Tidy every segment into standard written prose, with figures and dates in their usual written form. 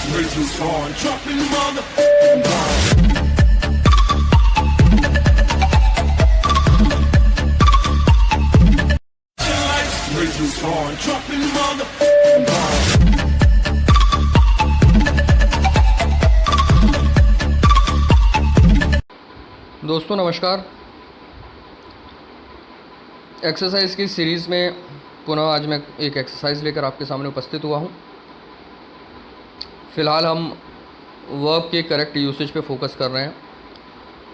Whistles on, dropping motherfucking bombs. Whistles on, dropping motherfucking bombs. दोस्तों नमस्कार। Exercise की series में पुनः आज मैं एक एक्सरसाइज लेकर आपके सामने उपस्थित हुआ हूँ। फ़िलहाल हम वर्ब के करेक्ट यूसेज पे फोकस कर रहे हैं।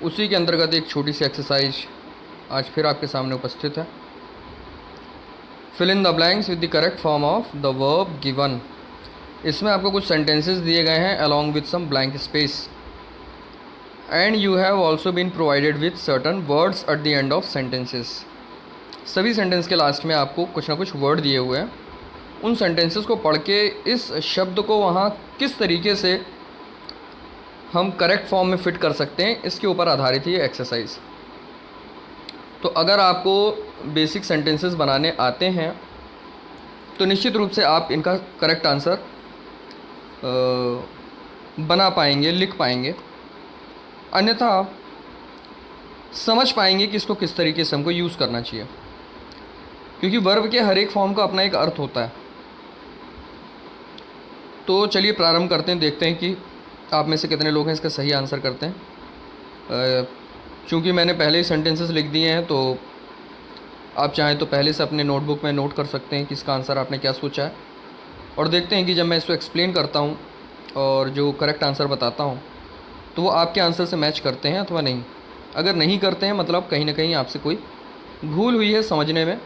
उसी के अंतर्गत एक छोटी सी एक्सरसाइज आज फिर आपके सामने उपस्थित है। Fill in the blanks with the correct form of the verb given. इसमें आपको कुछ सेंटेंसेस दिए गए हैं along with some blank space and you have also been provided with certain words at the end of sentences. सभी sentence के last में आपको कुछ ना कुछ वर्ड दिए हुए हैं। उन सेंटेंसेस को पढ़ के इस शब्द को वहाँ किस तरीके से हम करेक्ट फॉर्म में फ़िट कर सकते हैं, इसके ऊपर आधारित ये एक्सरसाइज। तो अगर आपको बेसिक सेंटेंसेस बनाने आते हैं तो निश्चित रूप से आप इनका करेक्ट आंसर बना पाएंगे, लिख पाएंगे। अन्यथा समझ पाएंगे कि इसको किस तरीके से हमको यूज़ करना चाहिए, क्योंकि वर्ब के हर एक फॉर्म का अपना एक अर्थ होता है। तो चलिए प्रारंभ करते हैं, देखते हैं कि आप में से कितने लोग हैं इसका सही आंसर करते हैं। चूँकि मैंने पहले ही सेंटेंसेस लिख दिए हैं तो आप चाहें तो पहले से अपने नोटबुक में नोट कर सकते हैं कि इसका आंसर आपने क्या सोचा है, और देखते हैं कि जब मैं इसको एक्सप्लेन करता हूँ और जो करेक्ट आंसर बताता हूँ तो वो आपके आंसर से मैच करते हैं अथवा नहीं। अगर नहीं करते हैं मतलब कहीं ना कहीं आपसे कोई भूल हुई है समझने में।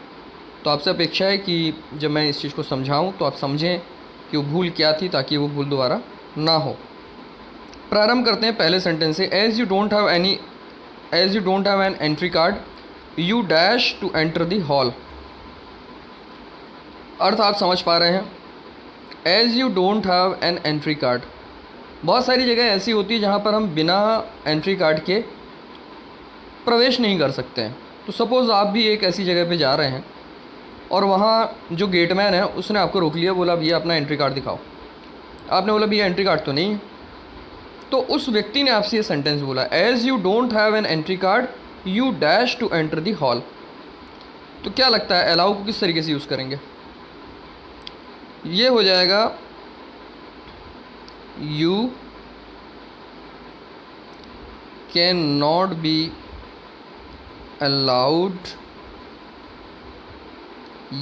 तो आपसे अपेक्षा है कि जब मैं इस चीज़ को समझाऊं तो आप समझें कि वो भूल क्या थी, ताकि वो भूल दोबारा ना हो। प्रारंभ करते हैं पहले सेंटेंस से। As you don't have an entry card you dash to enter the hall. अर्थ आप समझ पा रहे हैं। As you don't have an entry card, बहुत सारी जगह ऐसी होती है जहाँ पर हम बिना एंट्री कार्ड के प्रवेश नहीं कर सकते हैं। तो सपोज़ आप भी एक ऐसी जगह पे जा रहे हैं और वहाँ जो गेटमैन है उसने आपको रोक लिया, बोला भैया अपना एंट्री कार्ड दिखाओ। आपने बोला भैया एंट्री कार्ड तो नहीं है। तो उस व्यक्ति ने आपसे ये सेंटेंस बोला, as you don't have an entry card you dash to enter the hall. तो क्या लगता है अलाउ को किस तरीके से यूज़ करेंगे? ये हो जाएगा you cannot be allowed,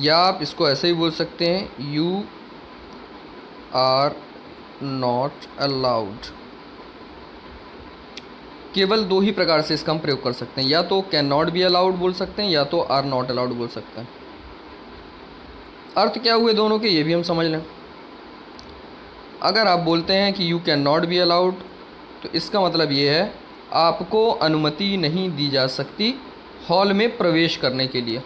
या आप इसको ऐसे ही बोल सकते हैं you are not allowed। केवल दो ही प्रकार से इसका हम प्रयोग कर सकते हैं, या तो कैन नॉट बी अलाउड बोल सकते हैं या तो आर नॉट अलाउड बोल सकते हैं। अर्थ क्या हुए दोनों के ये भी हम समझ लें। अगर आप बोलते हैं कि you can not be allowed तो इसका मतलब ये है आपको अनुमति नहीं दी जा सकती हॉल में प्रवेश करने के लिए।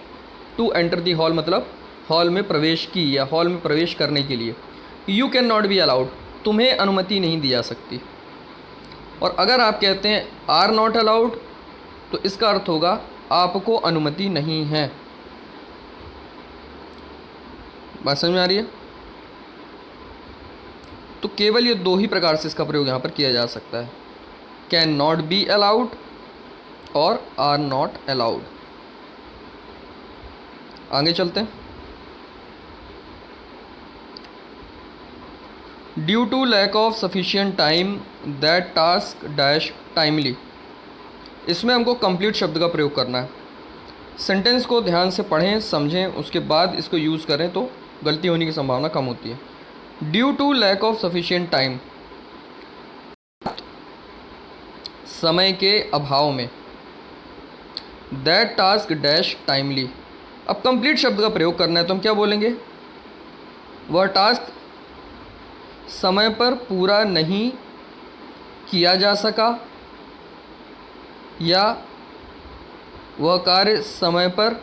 टू एंटर दी हॉल मतलब हॉल में प्रवेश की या हॉल में प्रवेश करने के लिए। You can not be allowed, तुम्हें अनुमति नहीं दी जा सकती। और अगर आप कहते हैं आर नॉट अलाउड तो इसका अर्थ होगा आपको अनुमति नहीं है। बात समझ में आ रही है? तो केवल ये दो ही प्रकार से इसका प्रयोग यहाँ पर किया जा सकता है, कैन नॉट बी अलाउड और आर नॉट अलाउड। आगे चलते हैं। Due to lack of sufficient time that task dash timely. इसमें हमको कंप्लीट शब्द का प्रयोग करना है। सेंटेंस को ध्यान से पढ़ें, समझें, उसके बाद इसको यूज़ करें तो गलती होने की संभावना कम होती है। Due to lack of sufficient time, समय के अभाव में, दैट टास्क डैश टाइमली। अब कंप्लीट शब्द का प्रयोग करना है तो हम क्या बोलेंगे? वह टास्क समय पर पूरा नहीं किया जा सका या वह कार्य समय पर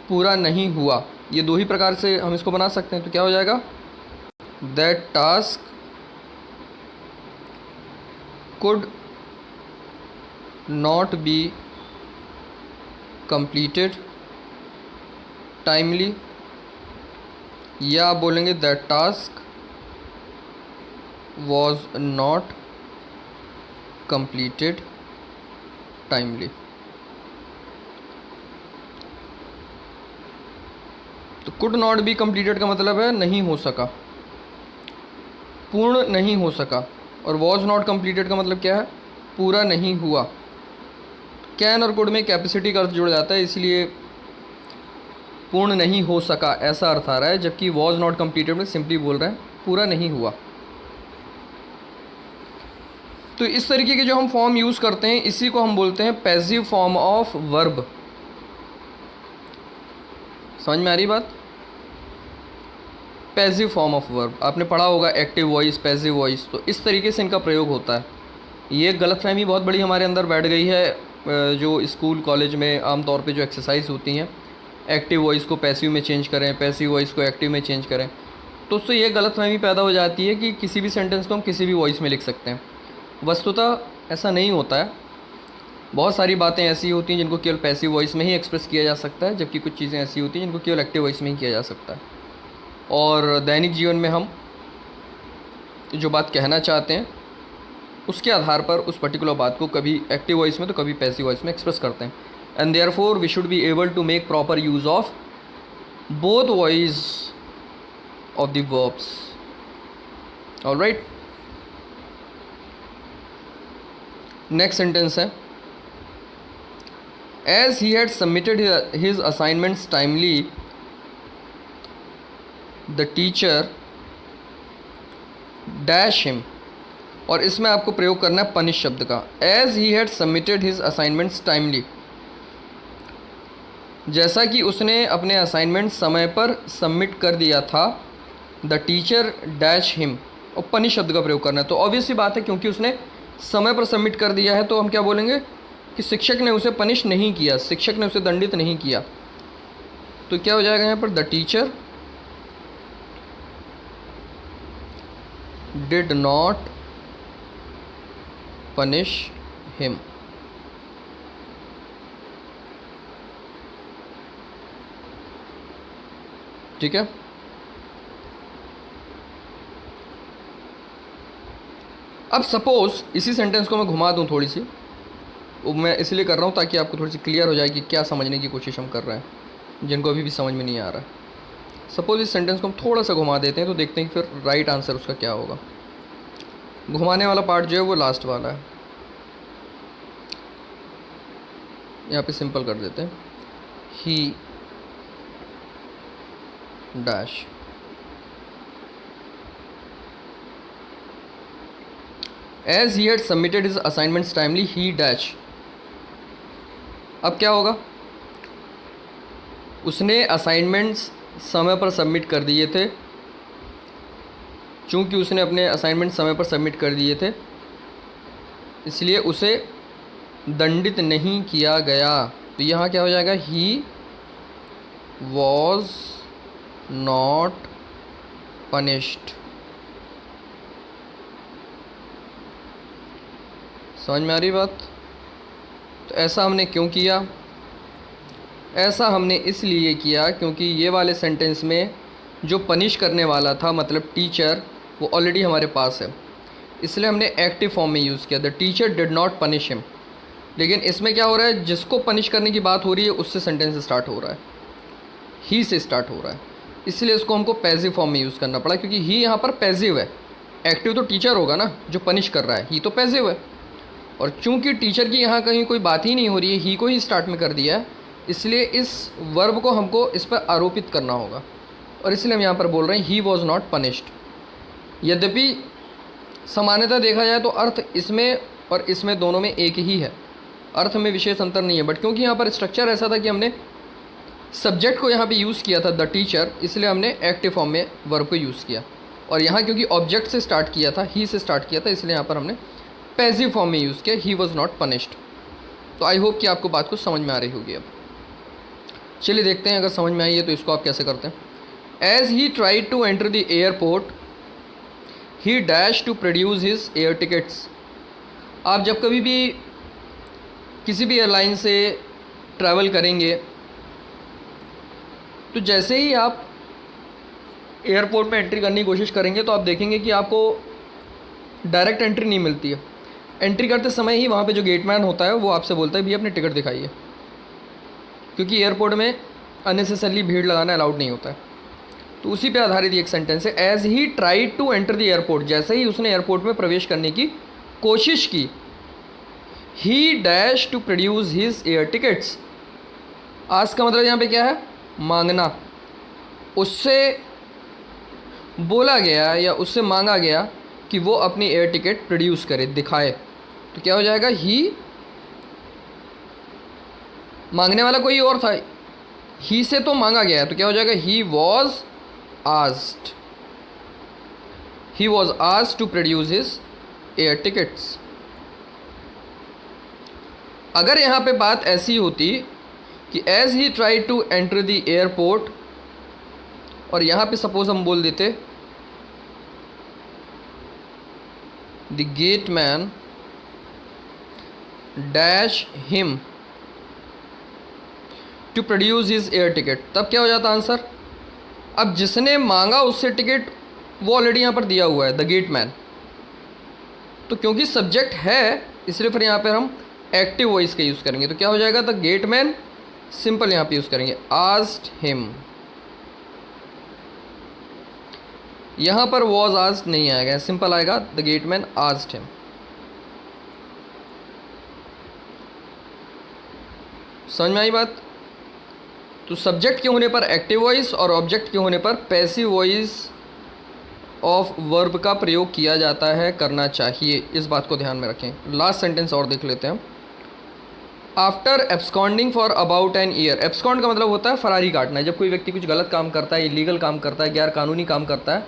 पूरा नहीं हुआ। ये दो ही प्रकार से हम इसको बना सकते हैं। तो क्या हो जाएगा? That task could not be completed timely, या आप बोलेंगे that task was not completed timely. तो कुड नॉट बी कंप्लीटेड का मतलब है नहीं हो सका, पूर्ण नहीं हो सका, और वॉज नॉट कंप्लीटेड का मतलब क्या है, पूरा नहीं हुआ। कैन और कुड में कैपेसिटी का अर्थ जुड़ जाता है, इसलिए पूर्ण नहीं हो सका ऐसा अर्थ आ रहा है, जबकि वॉज नॉट कंप्लीटेड में सिंपली बोल रहे हैं पूरा नहीं हुआ। तो इस तरीके के जो हम फॉर्म यूज़ करते हैं इसी को हम बोलते हैं पैसिव फॉर्म ऑफ वर्ब। समझ में आ रही बात? पैसिव फॉर्म ऑफ वर्ब आपने पढ़ा होगा, एक्टिव वॉइस, पैसिव वॉइस, तो इस तरीके से इनका प्रयोग होता है। ये गलतफहमी बहुत बड़ी हमारे अंदर बैठ गई है, जो स्कूल कॉलेज में आमतौर पे जो एक्सरसाइज होती हैं, एक्टिव वॉइस को पैसिव में चेंज करें, पैसिव वॉइस को एक्टिव में चेंज करें, तो उससे ये गलतफहमी पैदा हो जाती है कि किसी भी सेंटेंस को हम किसी भी वॉइस में लिख सकते हैं। वस्तुतः ऐसा नहीं होता है। बहुत सारी बातें ऐसी होती हैं जिनको केवल पैसिव वॉइस में ही एक्सप्रेस किया जा सकता है, जबकि कुछ चीज़ें ऐसी होती हैं जिनको केवल एक्टिव वॉइस में ही किया जा सकता है। और दैनिक जीवन में हम जो बात कहना चाहते हैं उसके आधार पर उस पर्टिकुलर बात को कभी एक्टिव वॉइस में तो कभी पैसिव वॉइस में एक्सप्रेस करते हैं। And therefore we should be able to make proper use of both voice of the verbs. Alright, next sentence है, as he had submitted his assignments timely the teacher dash him, और इसमें आपको प्रयोग करना है punish शब्द का। As he had submitted his assignments timely, जैसा कि उसने अपने असाइनमेंट समय पर सबमिट कर दिया था, द टीचर डैश हिम, और पनिश शब्द का प्रयोग करना है। तो ऑब्वियस सी बात है, क्योंकि उसने समय पर सबमिट कर दिया है तो हम क्या बोलेंगे कि शिक्षक ने उसे पनिश नहीं किया, शिक्षक ने उसे दंडित नहीं किया। तो क्या हो जाएगा यहाँ पर, the teacher did not punish him. ठीक है, अब सपोज इसी सेंटेंस को मैं घुमा दूं थोड़ी सी, वो मैं इसलिए कर रहा हूँ ताकि आपको थोड़ी सी क्लियर हो जाए कि क्या समझने की कोशिश हम कर रहे हैं, जिनको अभी भी समझ में नहीं आ रहा है। सपोज इस सेंटेंस को हम थोड़ा सा घुमा देते हैं तो देखते हैं कि फिर राइट आंसर उसका क्या होगा। घुमाने वाला पार्ट जो है वो लास्ट वाला है, यहाँ पे सिंपल कर देते हैं, he dash. As he had submitted his assignments timely he dash. अब क्या होगा, उसने असाइनमेंट्स समय पर सबमिट कर दिए थे। चूंकि उसने अपने असाइनमेंट समय पर सबमिट कर दिए थे इसलिए उसे दंडित नहीं किया गया। तो यहाँ क्या हो जाएगा, ही वॉज नॉट पनिश्ड। समझ में आ रही बात? तो ऐसा हमने क्यों किया? ऐसा हमने इसलिए किया क्योंकि ये वाले सेंटेंस में जो पनिश करने वाला था, मतलब टीचर, वो ऑलरेडी हमारे पास है, इसलिए हमने एक्टिव फॉर्म में यूज़ किया, the teacher did not punish him. लेकिन इसमें क्या हो रहा है, जिसको पनिश करने की बात हो रही है उससे सेंटेंस स्टार्ट हो रहा है, ही से स्टार्ट हो रहा है, इसलिए इसको हमको पैसिव फॉर्म में यूज़ करना पड़ा, क्योंकि ही यहाँ पर पैसिव है। एक्टिव तो टीचर होगा ना जो पनिश कर रहा है, ही तो पैसिव है। और चूंकि टीचर की यहाँ कहीं कोई बात ही नहीं हो रही है, ही को ही स्टार्ट में कर दिया है, इसलिए इस वर्ब को हमको इस पर आरोपित करना होगा, और इसलिए हम यहाँ पर बोल रहे हैं ही वॉज नॉट पनिश्ड। यद्यपि सामान्यतः देखा जाए तो अर्थ इसमें और इसमें दोनों में एक ही है, अर्थ में विशेष अंतर नहीं है, बट क्योंकि यहाँ पर स्ट्रक्चर ऐसा था कि हमने सब्जेक्ट को यहाँ पे यूज़ किया था द टीचर, इसलिए हमने एक्टिव फॉर्म में वर्ब को यूज़ किया। और यहाँ क्योंकि ऑब्जेक्ट से स्टार्ट किया था, ही से स्टार्ट किया था, इसलिए यहाँ पर हमने पैसिव फॉर्म में यूज़ किया, ही वॉज नॉट पनिश्ड। तो आई होप कि आपको बात कुछ समझ में आ रही होगी। अब चलिए देखते हैं, अगर समझ में आई है तो इसको आप कैसे करते हैं। As he tried to enter the airport he dash to produce his air tickets. आप जब कभी भी किसी भी एयरलाइन से ट्रैवल करेंगे तो जैसे ही आप एयरपोर्ट में एंट्री करने की कोशिश करेंगे तो आप देखेंगे कि आपको डायरेक्ट एंट्री नहीं मिलती है। एंट्री करते समय ही वहाँ पे जो गेटमैन होता है वो आपसे बोलता है भैया अपनी टिकट दिखाइए, क्योंकि एयरपोर्ट में अननेसेसरली भीड़ लगाना अलाउड नहीं होता है। तो उसी पे आधारित एक सेंटेंस है, as he tried to enter the airport, जैसे ही उसने एयरपोर्ट में प्रवेश करने की कोशिश की, he dash to produce his air tickets. आज का मतलब यहाँ पे क्या है, मांगना। उससे बोला गया या उससे मांगा गया कि वो अपनी एयर टिकट प्रोड्यूस करे, दिखाए। तो क्या हो जाएगा, ही, मांगने वाला कोई और था, ही से तो मांगा गया है, तो क्या हो जाएगा, he was asked, he was asked to produce his air tickets. अगर यहाँ पे बात ऐसी होती कि as he try to enter the airport, और यहाँ पे सपोज हम बोल देते the gateman dash him to produce his air ticket, तब क्या हो जाता आंसर। अब जिसने मांगा उससे टिकट वो ऑलरेडी यहाँ पर दिया हुआ है, द गेटमैन। तो क्योंकि सब्जेक्ट है इसलिए फिर यहाँ पर हम एक्टिव वॉइस का यूज़ करेंगे। तो क्या हो जाएगा, द गेटमैन, सिंपल यहाँ पे यूज़ करेंगे, आस्क्ड हिम। यहाँ पर वॉज आस्क्ड नहीं आएगा, सिंपल आएगा, द गेटमैन आस्क्ड हिम। समझ में आई बात। तो सब्जेक्ट के होने पर एक्टिव वॉइस और ऑब्जेक्ट के होने पर पैसिव वॉइस ऑफ वर्ब का प्रयोग किया जाता है, करना चाहिए, इस बात को ध्यान में रखें। लास्ट सेंटेंस और देख लेते हैं। After absconding for about an year, abscond का मतलब होता है फरारी काटना। जब कोई व्यक्ति कुछ गलत काम करता है, इलीगल काम करता है, गैर कानूनी काम करता है,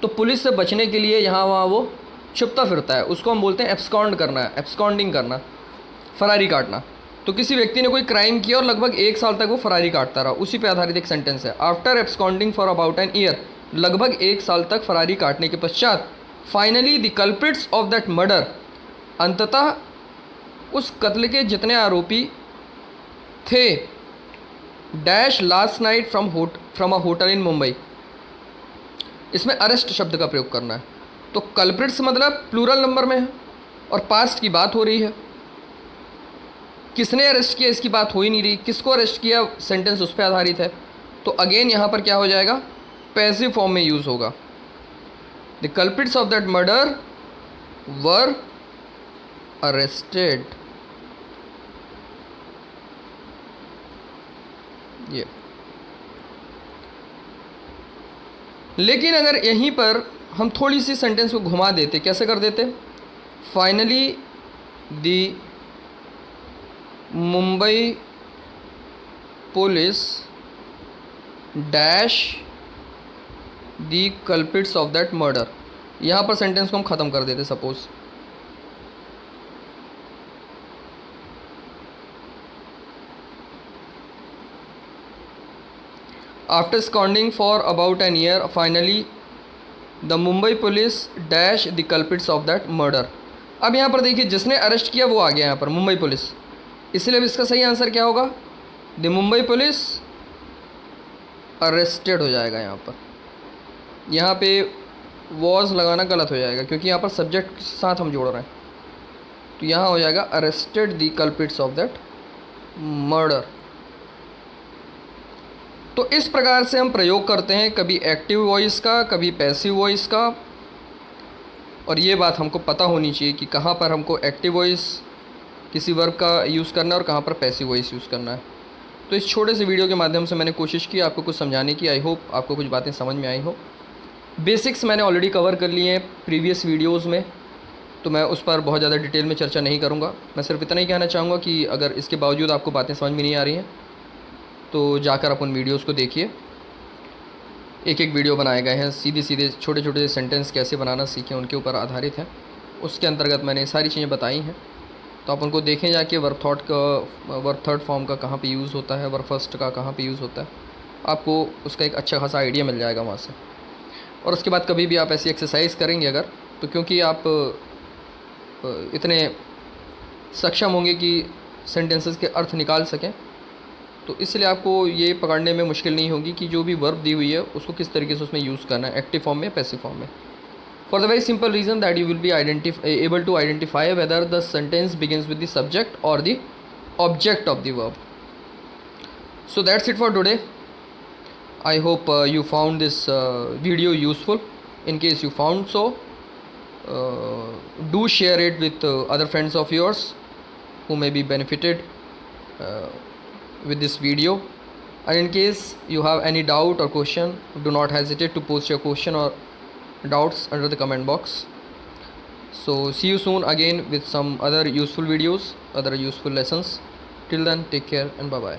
तो पुलिस से बचने के लिए यहाँ वहाँ वो छुपता फिरता है, उसको हम बोलते हैं एब्सकॉन्ड करना, एब्सकॉन्डिंग करना, फरारी काटना। तो किसी व्यक्ति ने कोई क्राइम किया और लगभग 1 साल तक वो फरारी काटता रहा, उसी पे आधारित एक सेंटेंस है। After absconding for about an year, लगभग 1 साल तक फरारी काटने के पश्चात, finally the culprits of that murder, अंततः उस कत्ल के जितने आरोपी थे, dash last night from a hotel in Mumbai. इसमें अरेस्ट शब्द का प्रयोग करना है। तो कल्प्रिट्स मतलब प्लूरल नंबर में है और पास्ट की बात हो रही है। किसने अरेस्ट किया इसकी बात हो ही नहीं रही, किसको अरेस्ट किया सेंटेंस उस पर आधारित है। तो अगेन यहाँ पर क्या हो जाएगा, पैसिव फॉर्म में यूज़ होगा। The culprits of that murder were arrested. ये, लेकिन अगर यहीं पर हम थोड़ी सी सेंटेंस को घुमा देते, कैसे कर देते, finally the Mumbai police dash the culprits of that murder, यहाँ पर सेंटेंस को हम ख़त्म कर देते। Suppose after absconding for about an year, finally the Mumbai police dash the culprits of that murder. अब यहाँ पर देखिए जिसने अरेस्ट किया वो आ गया यहाँ पर, मुंबई पुलिस, इसलिए अब इसका सही आंसर क्या होगा, द मुंबई पुलिस अरेस्टेड हो जाएगा। यहाँ पे वॉज लगाना गलत हो जाएगा क्योंकि यहाँ पर सब्जेक्ट के साथ हम जोड़ रहे हैं। तो यहाँ हो जाएगा arrested the culprits of that murder. तो इस प्रकार से हम प्रयोग करते हैं, कभी एक्टिव वॉइस का, कभी पैसिव वॉइस का। और ये बात हमको पता होनी चाहिए कि कहाँ पर हमको एक्टिव वॉइस किसी वर्ब का यूज़ करना है और कहाँ पर पैसिव वॉइस यूज़ करना है। तो इस छोटे से वीडियो के माध्यम से मैंने कोशिश की आपको कुछ समझाने की। आई होप आपको कुछ बातें समझ में आई हो। बेसिक्स मैंने ऑलरेडी कवर कर लिए हैं प्रीवियस वीडियोज़ में, तो मैं उस पर बहुत ज़्यादा डिटेल में चर्चा नहीं करूँगा। मैं सिर्फ इतना ही कहना चाहूँगा कि अगर इसके बावजूद आपको बातें समझ में नहीं आ रही हैं तो जाकर आप उन वीडियोज़ को देखिए। एक एक वीडियो बनाए गए हैं, सीधे सीधे छोटे छोटे सेंटेंस कैसे बनाना सीखें उनके ऊपर आधारित है। उसके अंतर्गत मैंने सारी चीज़ें बताई हैं, तो आप उनको देखें जाके। वर्ब थर्ड फॉर्म का कहाँ पे यूज़ होता है, वर्ब फर्स्ट का कहाँ पे यूज़ होता है, आपको उसका एक अच्छा खासा आइडिया मिल जाएगा वहाँ से। और उसके बाद कभी भी आप ऐसी एक्सरसाइज करेंगे अगर, तो क्योंकि आप इतने सक्षम होंगे कि सेंटेंसेस के अर्थ निकाल सकें, तो इसलिए आपको ये पकड़ने में मुश्किल नहीं होगी कि जो भी वर्ब दी हुई है उसको किस तरीके से उसमें यूज़ करना है, एक्टिव फॉर्म में, पैसिव फॉर्म में। for the very simple reason that you will be able to identify whether the sentence begins with the subject or the object of the verb. So that's it for today. I hope you found this video useful. In case you found so, do share it with other friends of yours who may be benefited with this video. And in case you have any doubt or question, do not hesitate to post your question or doubts under the comment box. So see you soon again with some other useful videos, other useful lessons. Till then, take care and bye bye.